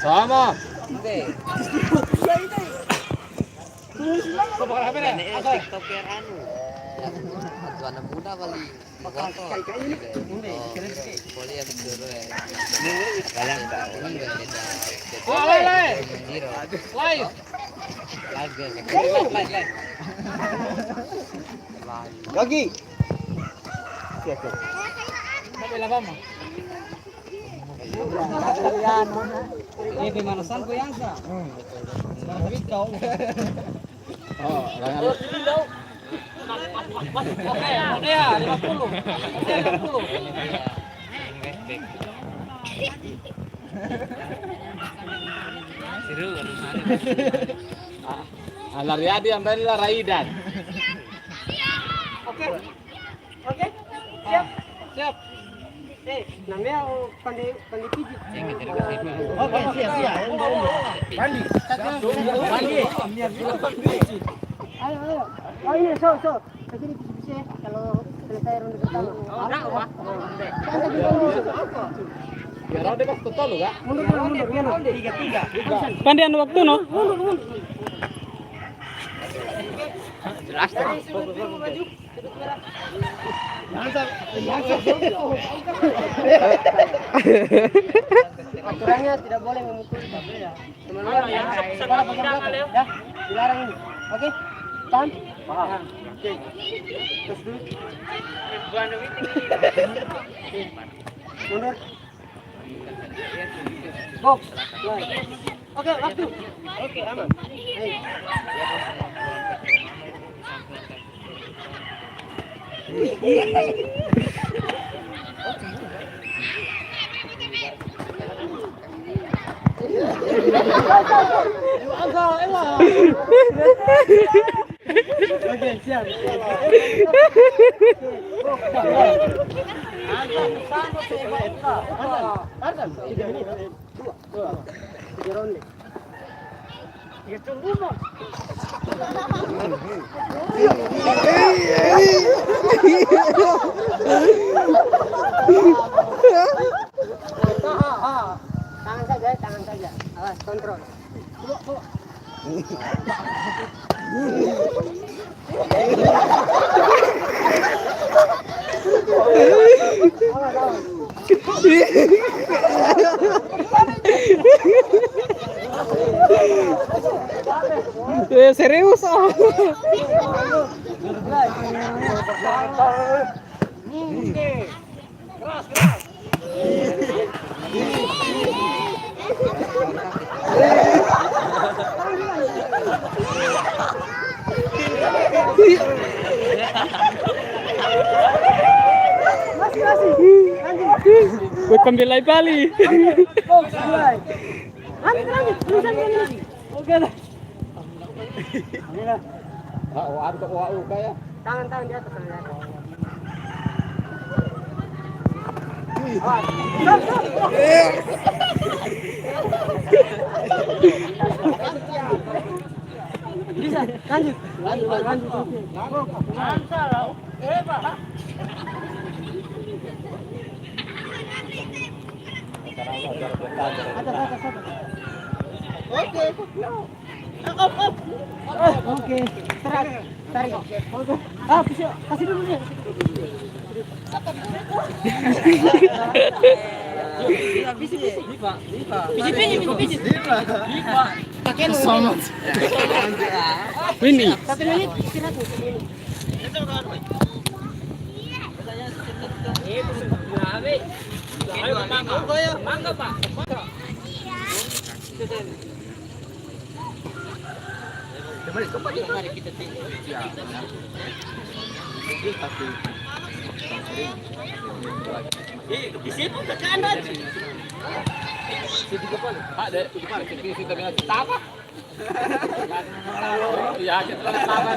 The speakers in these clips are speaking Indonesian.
Sama. Oke. Kau bakal apa nih? TikToker anu. Yang anak muda kali. Kayak ini. Boleh ya betul ya. Galang enggak? Live. Lagi. Siap. Sampai lama mah. Ini pemanasan ko yan sa. Sabit kau. Oh, langan. Oke ya, 50. Oke, 50. Seru Alariadi ambil lah Raidan. Oke. Siap. Siap. Namanya pandai pijit. Oke, siap. Pandi. Ayo. Oh ini, so. Kasih bisa kalau selesai ronde pertama. Biar ada kas betul lo, Kak. Mundur. 3. Pandian waktu no. Mundur. Jelas tuh. Aturannya tidak boleh memukul ya. Teman-teman ya. Ya, dilarang ini. Oke? Paham? Paham. Oke. Terus dulu. Mundur. Box. Oke, waktu. Oke, aman. Ayo. Oke, siap. Tangan saja. Awas, kontrol. Serius ah. Keras. Buat pembelai Bali. Lanjut, tulisan. Oke dah. Ada WAU kayak. Tangan di atas. Bisa, lanjut. Oke. Tarik. Bisa. Kasih dulu nih. Pijit. Pakai sama. Ini. 1 menit istirahat. Ayo mangga Pak. Mari kita tengok. Di situ ke kanan. Situ ke mana? Ada di mana? Situ dengan apa? Ya, kita sama.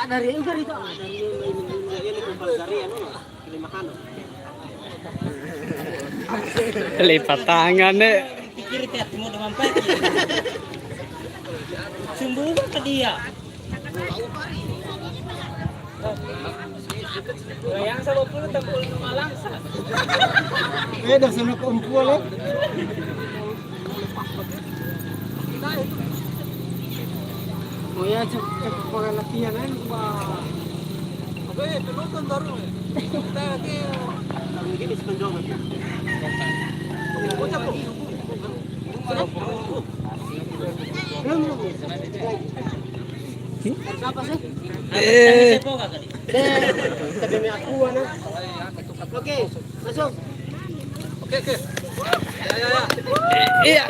Dari ugar itu. Dari ini kumpul dari anu. Kilimakan. Lipat tangan deh. Pikir tiap mau dengan pagi. Sumbu ke dia. Yang 10 tempul Malang. Dah sana kumpul eh. Oh ya, cepat latihan kan, Pak. Oke, penonton baru. Kita lagi. Begini sepenjong. Bocah bro. Apa sih? Tapi may aku ano. Oke, masuk. Oke. Ya. Iya.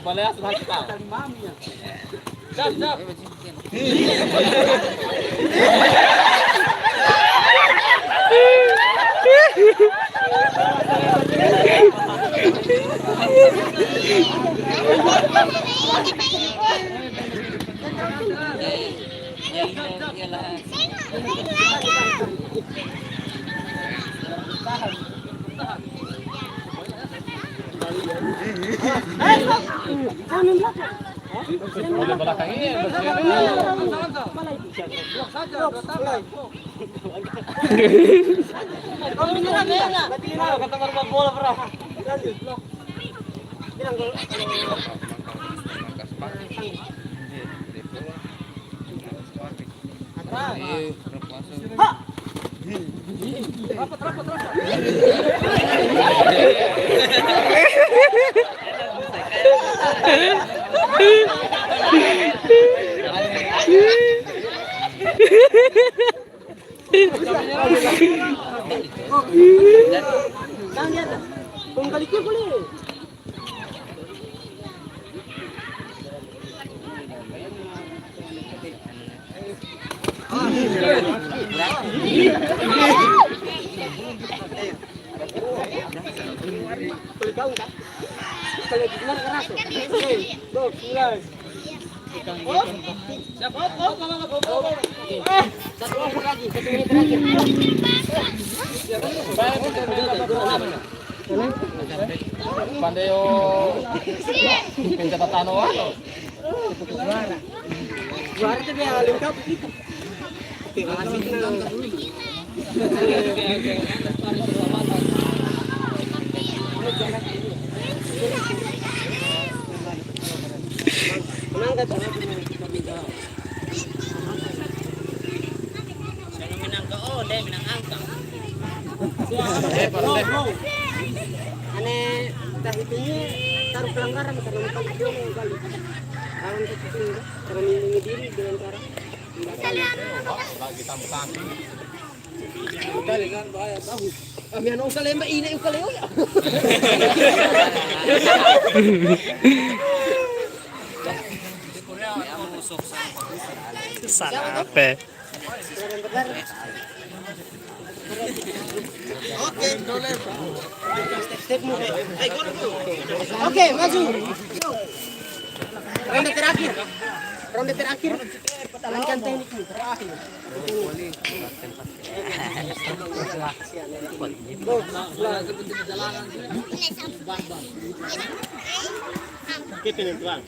Balaya sa kita. Siap. Boleh belakang ini. Kata korban bola pernah. Pembaliknya boleh. Kalau benar keras. Oke, 2, 9. Satu lagi, 1 menit terakhir. Pandai yo pencatatan ano. Juara itu dia lengkap itu. Oke, makasih kita angkat dulu. Menangkat aneh tak hitungnya taruh pelanggaran karena bukan video kali. Kalau untuk itu cara melindungi diri dengan cara Lagi tampang. kali kan bahaya tahu. Kami anu usah lembek ini usah leo ya. Sampai. Oke, Oke, maju. Ronde terakhir. Jalankan tekniknya terakhir. Kita nih, Bang.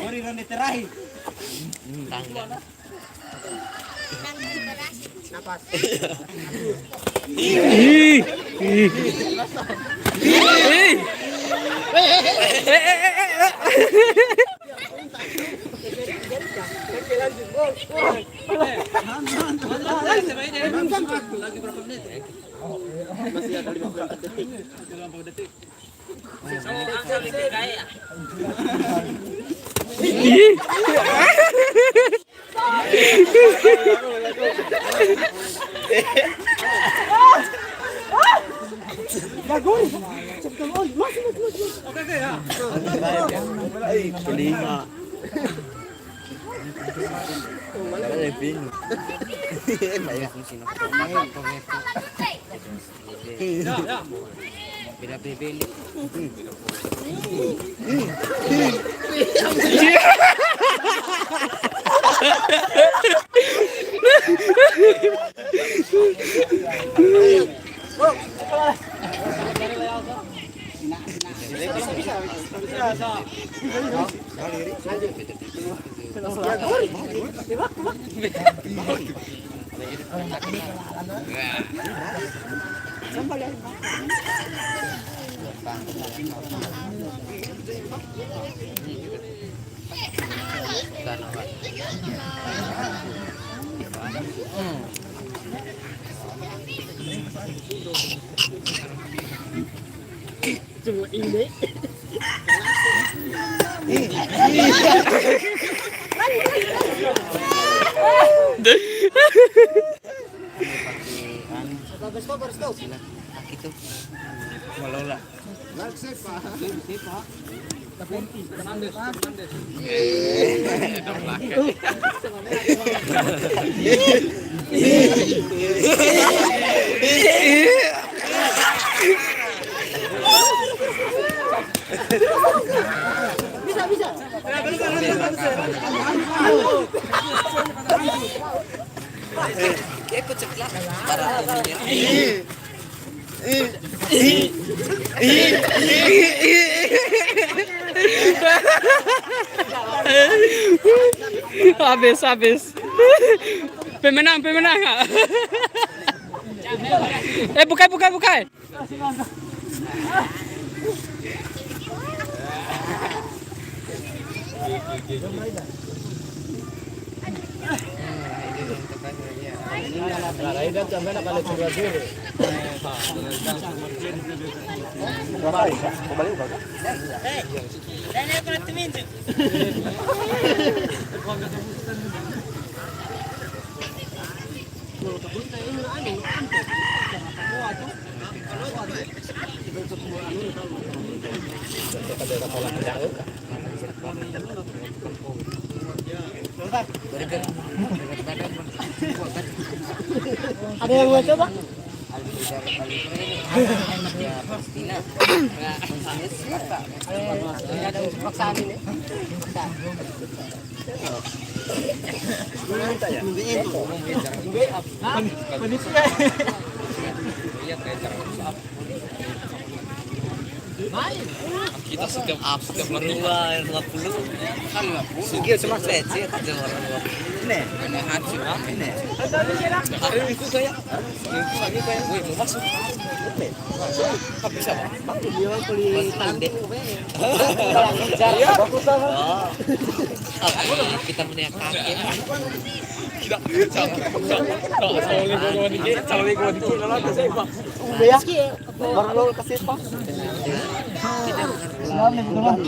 Mari ronde terakhir. Napas. Ih. Ih. Ih. Ih. Beda bebel. Cuma ini. Gitu. Malola. Bisa. Kayak kucek lah. Parah ini. Habis. Pemenang. Bukai. Ada yang mau coba? Ya pastilah. Siapa? Ada paksaan ini. Kita setiap latihan. 50 kan 50. Sige cuma sih ada orang luar. Ini. Ini hati. Ini. Ada itu saya. Itu lagi kayak gue mau masuk. Enggak bisa, Bang. Dia beli tandek. Kita melihat kakek. Udah ya. Baru lo kasih pak. Selamat